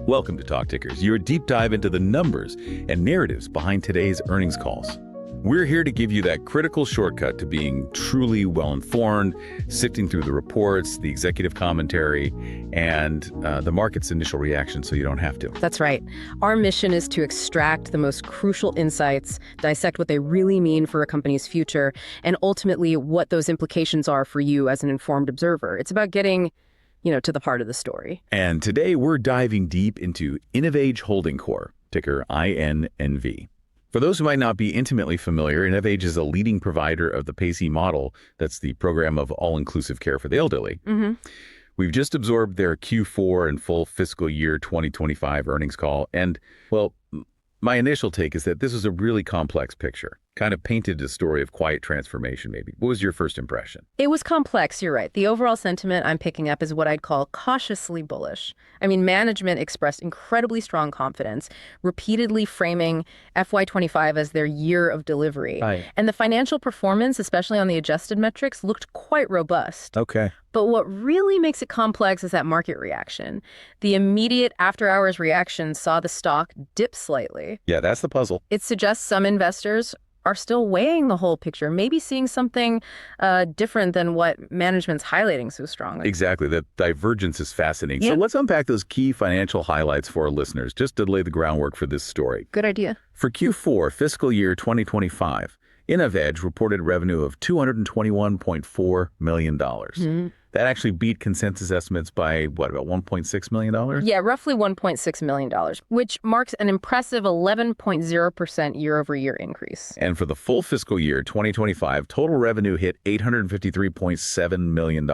Welcome to Talk Tickers, your deep dive into the numbers and narratives behind today's earnings calls. We're here to give you that critical shortcut to being truly well-informed, sifting through the reports, the executive commentary, and the market's initial reaction so you don't have to. That's right. Our mission is to extract the most crucial insights, dissect what they really mean for a company's future, and ultimately what those implications are for you as an informed observer. It's about getting to the part of the story. And today we're diving deep into InnovAge Holding Corp, ticker INNV. For those who might not be intimately familiar, InnovAge is a leading provider of the PACE model. That's the program of all-inclusive care for the elderly. We've just absorbed their Q4 and full fiscal year 2025 earnings call. And, well, my initial take is that this is a really complex picture, kind of painted a story of quiet transformation, maybe. What was your first impression? It was complex, you're right. The overall sentiment I'm picking up is what I'd call cautiously bullish. I mean, management expressed incredibly strong confidence, repeatedly framing FY25 as their year of delivery. Right. And the financial performance, especially on the adjusted metrics, looked quite robust. Okay. But what really makes it complex is that market reaction. The immediate after-hours reaction saw the stock dip slightly. Yeah, that's the puzzle. It suggests some investors are still weighing the whole picture, maybe seeing something different than what management's highlighting so strongly. Exactly. The divergence is fascinating. Yeah. So let's unpack those key financial highlights for our listeners, just to lay the groundwork for this story. Good idea. For Q4 fiscal year 2025, InnovAge reported revenue of $221.4 million. That actually beat consensus estimates by, what, about $1.6 million? Yeah, roughly $1.6 million, which marks an impressive 11.0% year-over-year increase. And for the full fiscal year 2025, total revenue hit $853.7 million.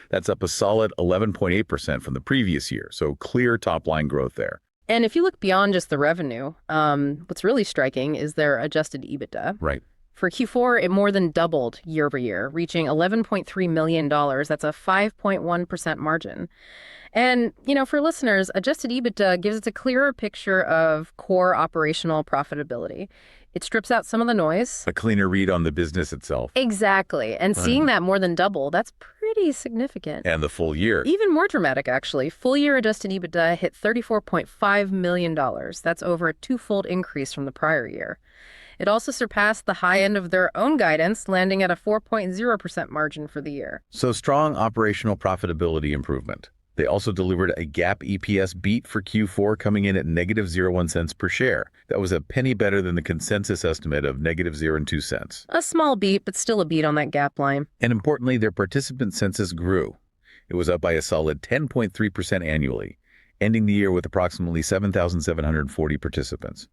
That's up a solid 11.8% from the previous year, so clear top-line growth there. And if you look beyond just the revenue, what's really striking is their adjusted EBITDA. Right. For Q4, it more than doubled year over year, reaching $11.3 million. That's a 5.1% margin. And, for listeners, adjusted EBITDA gives us a clearer picture of core operational profitability. It strips out some of the noise. A cleaner read on the business itself. Exactly. And seeing that more than double, that's pretty significant. And the full year. Even more dramatic, actually. Full year adjusted EBITDA hit $34.5 million. That's over a twofold increase from the prior year. It also surpassed the high end of their own guidance, landing at a 4.0% margin for the year. So strong operational profitability improvement. They also delivered a GAAP EPS beat for Q4, coming in at negative 0.01 cents per share. That was a penny better than the consensus estimate of negative 0.02 cents. A small beat, but still a beat on that GAAP line. And importantly, their participant census grew. It was up by a solid 10.3% annually, ending the year with approximately 7,740 participants.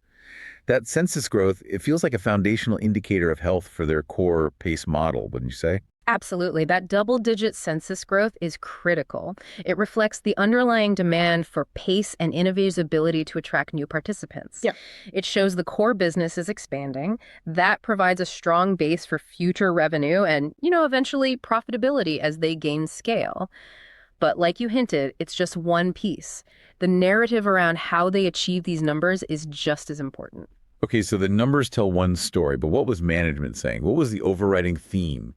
That census growth, it feels like a foundational indicator of health for their core PACE model, wouldn't you say? Absolutely. That double-digit census growth is critical. It reflects the underlying demand for PACE and InnovAge's ability to attract new participants. Yeah. It shows the core business is expanding. That provides a strong base for future revenue and, eventually profitability as they gain scale. But like you hinted, it's just one piece. The narrative around how they achieve these numbers is just as important. Okay, so the numbers tell one story, but what was management saying? What was the overriding theme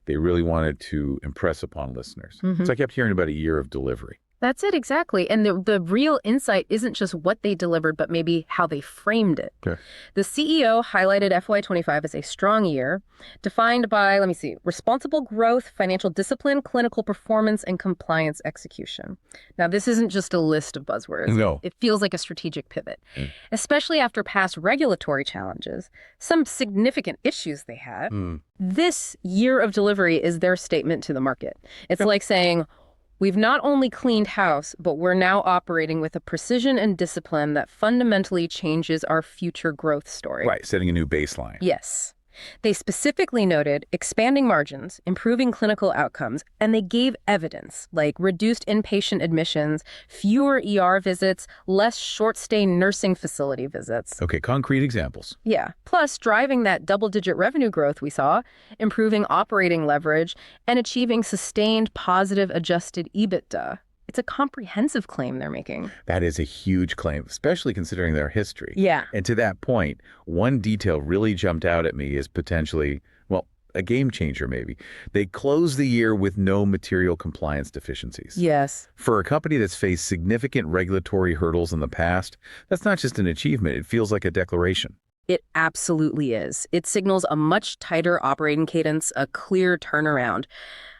they really wanted to impress upon listeners? So I kept hearing about a year of delivery. That's it, exactly. And the real insight isn't just what they delivered, but maybe how they framed it. Okay. The CEO highlighted FY25 as a strong year, defined by, responsible growth, financial discipline, clinical performance, and compliance execution. Now, this isn't just a list of buzzwords. No. It feels like a strategic pivot, especially after past regulatory challenges, some significant issues they had. This year of delivery is their statement to the market. It's like saying, we've not only cleaned house, but we're now operating with a precision and discipline that fundamentally changes our future growth story. Right, setting a new baseline. Yes. They specifically noted expanding margins, improving clinical outcomes, and they gave evidence like reduced inpatient admissions, fewer ER visits, less short-stay nursing facility visits. Okay, concrete examples. Yeah. Plus, driving that double-digit revenue growth we saw, improving operating leverage, and achieving sustained positive adjusted EBITDA. It's a comprehensive claim they're making. That is a huge claim, especially considering their history. Yeah. And to that point, one detail really jumped out at me is potentially, a game changer maybe. They closed the year with no material compliance deficiencies. Yes. For a company that's faced significant regulatory hurdles in the past, that's not just an achievement, it feels like a declaration. It absolutely is. It signals a much tighter operating cadence, a clear turnaround.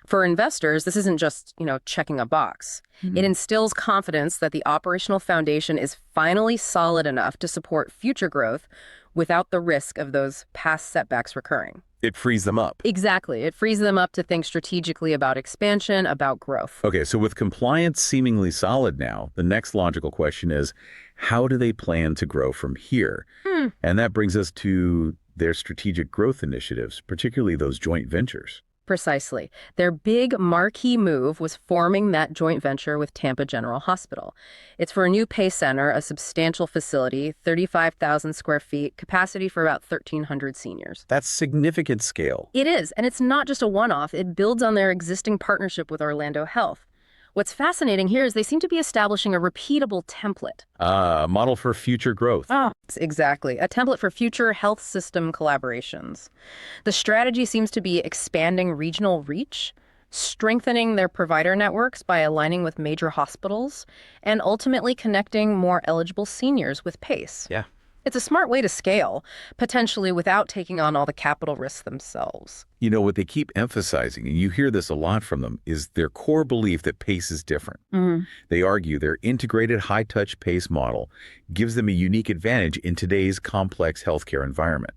For investors, this isn't just, checking a box. It instills confidence that the operational foundation is finally solid enough to support future growth without the risk of those past setbacks recurring. It frees them up. Exactly. It frees them up to think strategically about expansion, about growth. Okay, so with compliance seemingly solid now, the next logical question is, how do they plan to grow from here? And that brings us to their strategic growth initiatives, particularly those joint ventures. Precisely. Their big marquee move was forming that joint venture with Tampa General Hospital. It's for a new pay center, a substantial facility, 35,000 square feet, capacity for about 1,300 seniors. That's significant scale. It is, and it's not just a one-off. It builds on their existing partnership with Orlando Health. What's fascinating here is they seem to be establishing a repeatable template. A model for future growth. Exactly. A template for future health system collaborations. The strategy seems to be expanding regional reach, strengthening their provider networks by aligning with major hospitals, and ultimately connecting more eligible seniors with PACE. Yeah. It's a smart way to scale, potentially without taking on all the capital risks themselves. What they keep emphasizing, and you hear this a lot from them, is their core belief that PACE is different. They argue their integrated high-touch PACE model gives them a unique advantage in today's complex healthcare environment.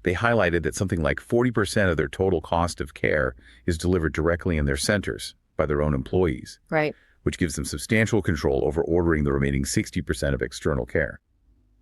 They highlighted that something like 40% of their total cost of care is delivered directly in their centers by their own employees, Right. which gives them substantial control over ordering the remaining 60% of external care.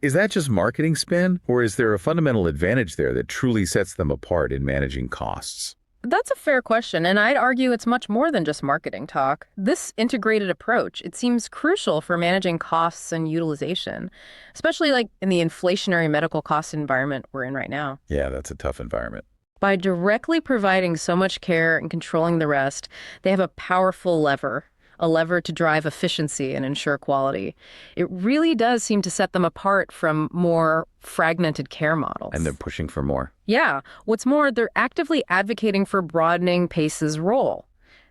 Is that just marketing spin, or is there a fundamental advantage there that truly sets them apart in managing costs? That's a fair question, and I'd argue it's much more than just marketing talk. This integrated approach, it seems crucial for managing costs and utilization, especially in the inflationary medical cost environment we're in right now. Yeah, that's a tough environment. By directly providing so much care and controlling the rest, they have a powerful lever. A lever to drive efficiency and ensure quality. It really does seem to set them apart from more fragmented care models. And they're pushing for more. Yeah. What's more, they're actively advocating for broadening PACE's role.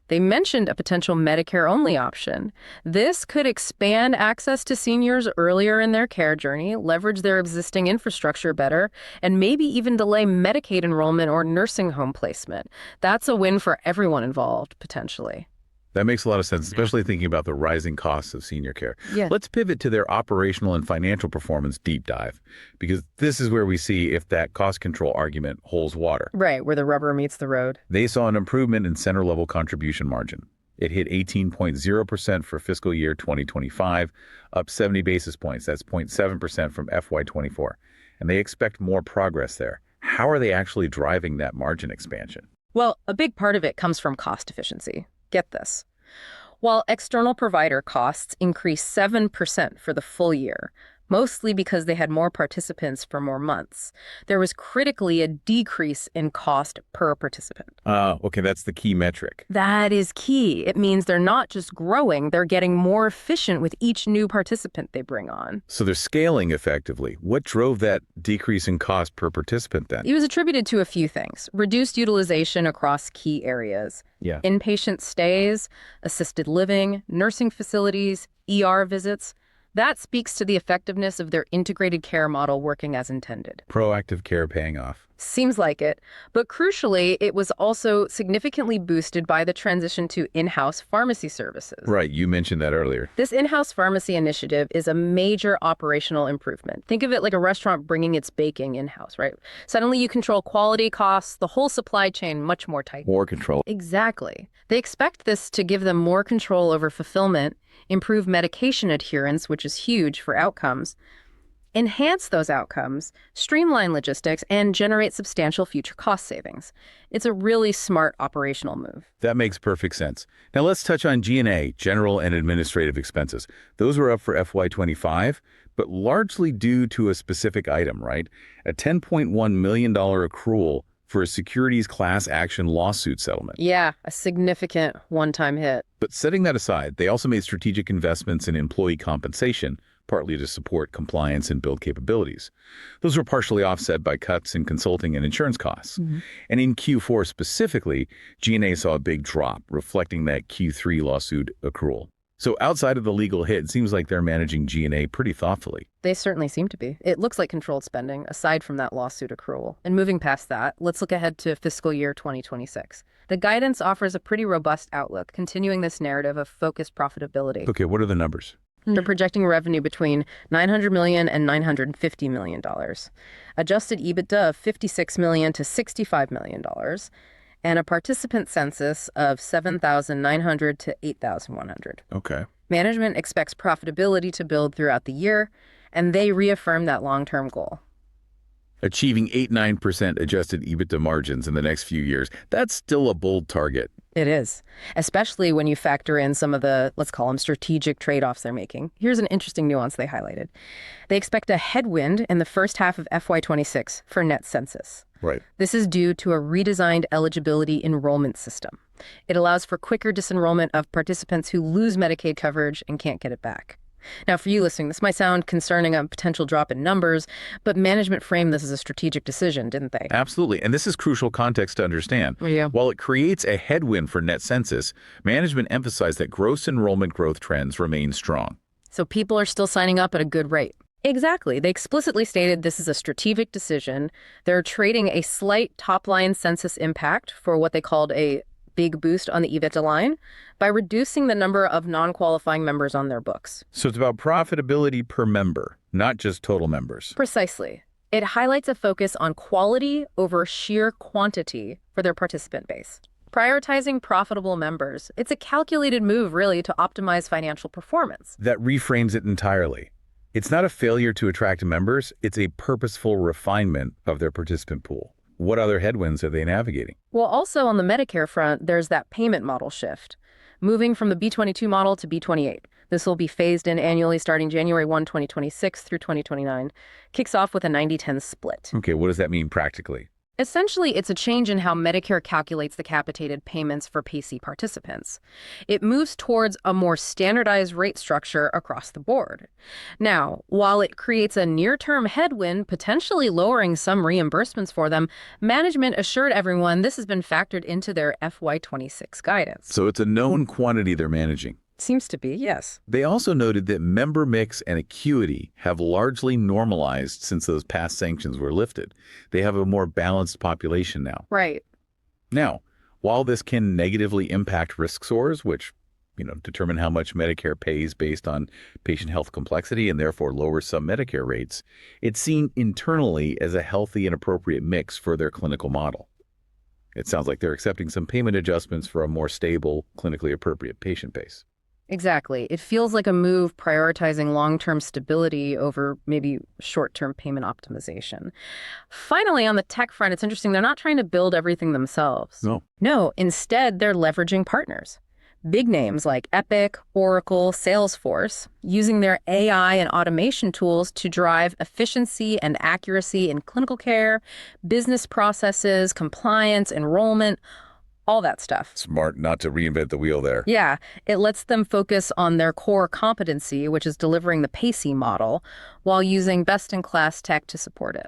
They mentioned a potential Medicare-only option. This could expand access to seniors earlier in their care journey, leverage their existing infrastructure better, and maybe even delay Medicaid enrollment or nursing home placement. That's a win for everyone involved, potentially. That makes a lot of sense, especially thinking about the rising costs of senior care. Yeah. Let's pivot to their operational and financial performance deep dive, because this is where we see if that cost control argument holds water. Right, where the rubber meets the road. They saw an improvement in center-level contribution margin. It hit 18.0% for fiscal year 2025, up 70 basis points. That's 0.7% from FY24. And they expect more progress there. How are they actually driving that margin expansion? Well, a big part of it comes from cost efficiency. Get this. While external provider costs increased 7% for the full year, mostly because they had more participants for more months, there was critically a decrease in cost per participant. Okay, that's the key metric. That is key. It means they're not just growing, they're getting more efficient with each new participant they bring on. So they're scaling effectively. What drove that decrease in cost per participant then? It was attributed to a few things. Reduced utilization across key areas. Yeah. Inpatient stays, assisted living, nursing facilities, ER visits. That speaks to the effectiveness of their integrated care model working as intended. Proactive care paying off. Seems like it. But crucially, it was also significantly boosted by the transition to in-house pharmacy services. Right, you mentioned that earlier. This in-house pharmacy initiative is a major operational improvement. Think of it like a restaurant bringing its baking in-house, right? Suddenly you control quality, costs, the whole supply chain much more tightly. More control. Exactly. They expect this to give them more control over fulfillment, improve medication adherence, which is huge for outcomes, enhance those outcomes, streamline logistics, and generate substantial future cost savings. It's a really smart operational move. That makes perfect sense. Now let's touch on G&A, general and administrative expenses. Those were up for FY25, but largely due to a specific item, right? A $10.1 million accrual for a securities class action lawsuit settlement. Yeah, a significant one-time hit. But setting that aside, they also made strategic investments in employee compensation, partly to support compliance and build capabilities. Those were partially offset by cuts in consulting and insurance costs. And in Q4 specifically, G&A saw a big drop, reflecting that Q3 lawsuit accrual. So outside of the legal hit, it seems like they're managing G&A pretty thoughtfully. They certainly seem to be. It looks like controlled spending, aside from that lawsuit accrual. And moving past that, let's look ahead to fiscal year 2026. The guidance offers a pretty robust outlook, continuing this narrative of focused profitability. Okay, what are the numbers? They're projecting revenue between $900 million and $950 million. Adjusted EBITDA of $56 million to $65 million. And a participant census of 7,900 to 8,100. Okay. Management expects profitability to build throughout the year, and they reaffirm that long-term goal. Achieving 8-9% adjusted EBITDA margins in the next few years, that's still a bold target. It is, especially when you factor in some of the, let's call them strategic trade-offs they're making. Here's an interesting nuance they highlighted. They expect a headwind in the first half of FY26 for net census. Right. This is due to a redesigned eligibility enrollment system. It allows for quicker disenrollment of participants who lose Medicaid coverage and can't get it back. Now, for you listening, this might sound concerning, a potential drop in numbers, but management framed this as a strategic decision, didn't they? Absolutely. And this is crucial context to understand. Yeah. While it creates a headwind for net census, management emphasized that gross enrollment growth trends remain strong. So people are still signing up at a good rate. Exactly. They explicitly stated this is a strategic decision. They're trading a slight top-line census impact for what they called a big boost on the EBITDA line by reducing the number of non-qualifying members on their books. So it's about profitability per member, not just total members. Precisely. It highlights a focus on quality over sheer quantity for their participant base. Prioritizing profitable members, it's a calculated move, really, to optimize financial performance. That reframes it entirely. It's not a failure to attract members, it's a purposeful refinement of their participant pool. What other headwinds are they navigating? Well, also on the Medicare front, there's that payment model shift, moving from the B22 model to B28. This will be phased in annually starting January 1, 2026 through 2029. Kicks off with a 90-10 split. Okay, what does that mean practically? Essentially, it's a change in how Medicare calculates the capitated payments for PAYC participants. It moves towards a more standardized rate structure across the board. Now, while it creates a near-term headwind, potentially lowering some reimbursements for them, management assured everyone this has been factored into their FY26 guidance. So it's a known quantity they're managing. Seems to be, yes. They also noted that member mix and acuity have largely normalized since those past sanctions were lifted. They have a more balanced population now. Right. Now, while this can negatively impact risk scores, which, determine how much Medicare pays based on patient health complexity and therefore lower some Medicare rates, it's seen internally as a healthy and appropriate mix for their clinical model. It sounds like they're accepting some payment adjustments for a more stable, clinically appropriate patient base. Exactly. It feels like a move prioritizing long-term stability over maybe short-term payment optimization. Finally, on the tech front, it's interesting. They're not trying to build everything themselves. No, instead, they're leveraging partners. Big names like Epic, Oracle, Salesforce, using their AI and automation tools to drive efficiency and accuracy in clinical care, business processes, compliance, enrollment, all that stuff. Smart not to reinvent the wheel there. Yeah, it lets them focus on their core competency, which is delivering the PAYC model, while using best-in-class tech to support it.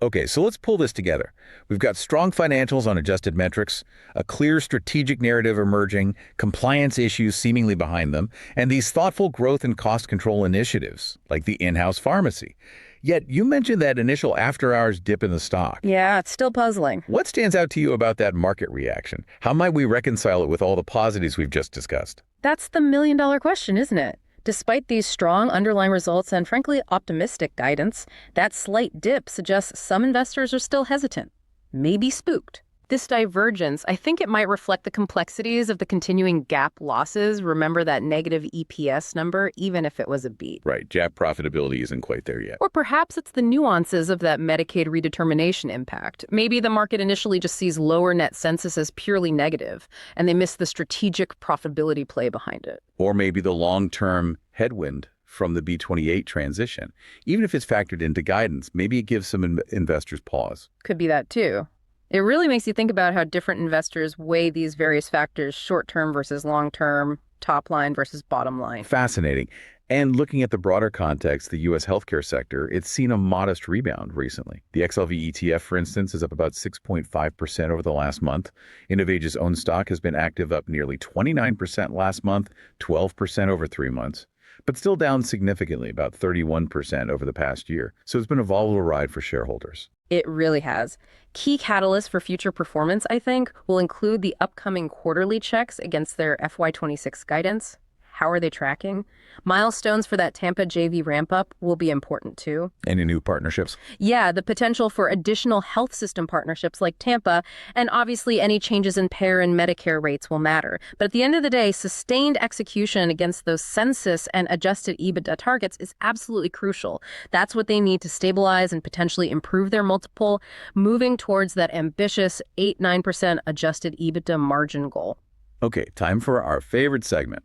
Okay, so let's pull this together. We've got strong financials on adjusted metrics, a clear strategic narrative emerging, compliance issues seemingly behind them, and these thoughtful growth and cost control initiatives, like the in-house pharmacy. Yet you mentioned that initial after-hours dip in the stock. Yeah, it's still puzzling. What stands out to you about that market reaction? How might we reconcile it with all the positives we've just discussed? That's the million-dollar question, isn't it? Despite these strong underlying results and, frankly, optimistic guidance, that slight dip suggests some investors are still hesitant, maybe spooked. This divergence, I think it might reflect the complexities of the continuing GAAP losses. Remember that negative EPS number, even if it was a beat. Right, GAAP profitability isn't quite there yet. Or perhaps it's the nuances of that Medicaid redetermination impact. Maybe the market initially just sees lower net census as purely negative, and they miss the strategic profitability play behind it. Or maybe the long-term headwind from the B28 transition. Even if it's factored into guidance, maybe it gives some investors pause. Could be that too. It really makes you think about how different investors weigh these various factors, short-term versus long-term, top line versus bottom line. Fascinating. And looking at the broader context, the U.S. healthcare sector, it's seen a modest rebound recently. The XLV ETF, for instance, is up about 6.5% over the last month. InnovAge's own stock has been active, up nearly 29% last month, 12% over 3 months, but still down significantly, about 31% over the past year. So it's been a volatile ride for shareholders. It really has. Key catalysts for future performance, I think, will include the upcoming quarterly checks against their FY26 guidance. How are they tracking? Milestones for that Tampa JV ramp-up will be important, too. Any new partnerships? Yeah, the potential for additional health system partnerships like Tampa, and obviously any changes in payer and Medicare rates will matter. But at the end of the day, sustained execution against those census and adjusted EBITDA targets is absolutely crucial. That's what they need to stabilize and potentially improve their multiple, moving towards that ambitious 8-9% adjusted EBITDA margin goal. Okay, time for our favorite segment.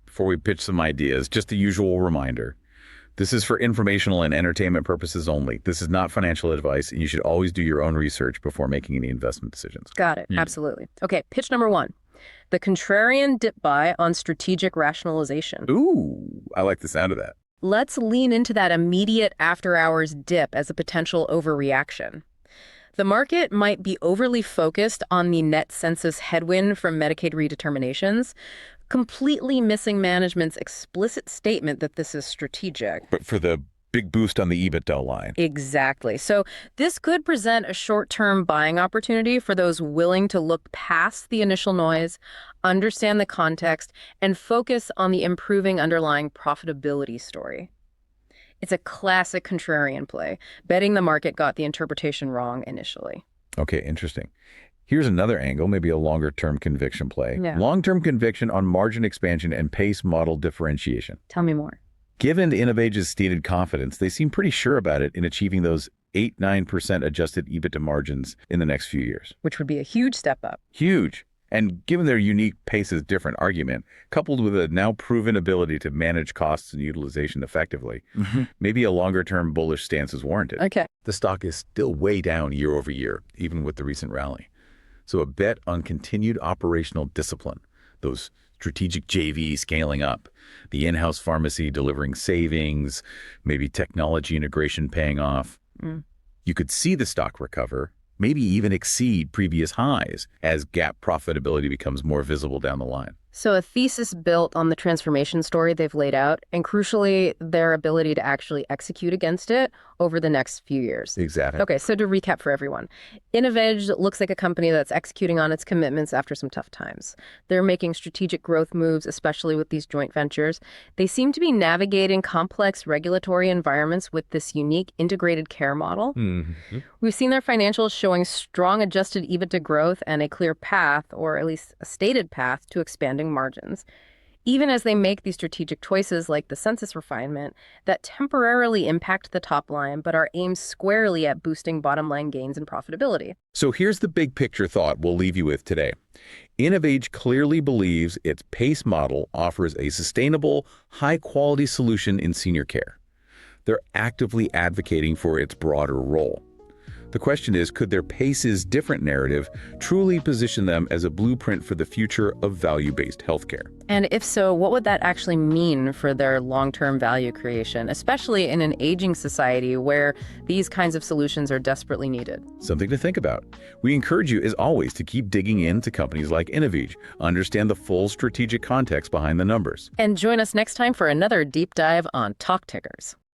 Before we pitch some ideas, just the usual reminder. This is for informational and entertainment purposes only. This is not financial advice, and you should always do your own research before making any investment decisions. Got it. Absolutely. Okay, pitch number 1. The contrarian dip buy on strategic rationalization. Ooh, I like the sound of that. Let's lean into that immediate after-hours dip as a potential overreaction. The market might be overly focused on the net census headwind from Medicaid redeterminations, completely missing management's explicit statement that this is strategic. But for the big boost on the EBITDA line. Exactly. So this could present a short-term buying opportunity for those willing to look past the initial noise, understand the context, and focus on the improving underlying profitability story. It's a classic contrarian play, betting the market got the interpretation wrong initially. Okay, interesting. Here's another angle, maybe a longer-term conviction play. Yeah. Long-term conviction on margin expansion and PACE model differentiation. Tell me more. Given InnovAge's stated confidence, they seem pretty sure about it in achieving those 8-9% adjusted EBITDA margins in the next few years. Which would be a huge step up. Huge. And given their unique PACE's different argument, coupled with a now proven ability to manage costs and utilization effectively, maybe a longer-term bullish stance is warranted. Okay. The stock is still way down year over year, even with the recent rally. So a bet on continued operational discipline, those strategic JVs scaling up, the in-house pharmacy delivering savings, maybe technology integration paying off. You could see the stock recover, maybe even exceed previous highs as GAAP profitability becomes more visible down the line. So a thesis built on the transformation story they've laid out, and crucially, their ability to actually execute against it over the next few years. Exactly. Okay, so to recap for everyone, InnovAge looks like a company that's executing on its commitments after some tough times. They're making strategic growth moves, especially with these joint ventures. They seem to be navigating complex regulatory environments with this unique integrated care model. We've seen their financials showing strong adjusted EBITDA growth and a clear path, or at least a stated path, to expanding margins, even as they make these strategic choices like the census refinement that temporarily impact the top line but are aimed squarely at boosting bottom line gains and profitability. So here's the big picture thought we'll leave you with today. InnovAge clearly believes its PACE model offers a sustainable, high-quality solution in senior care. They're actively advocating for its broader role. The question is, could their PACE's different narrative truly position them as a blueprint for the future of value-based healthcare? And if so, what would that actually mean for their long-term value creation, especially in an aging society where these kinds of solutions are desperately needed? Something to think about. We encourage you, as always, to keep digging into companies like InnovAge, understand the full strategic context behind the numbers. And join us next time for another deep dive on Talk Tickers.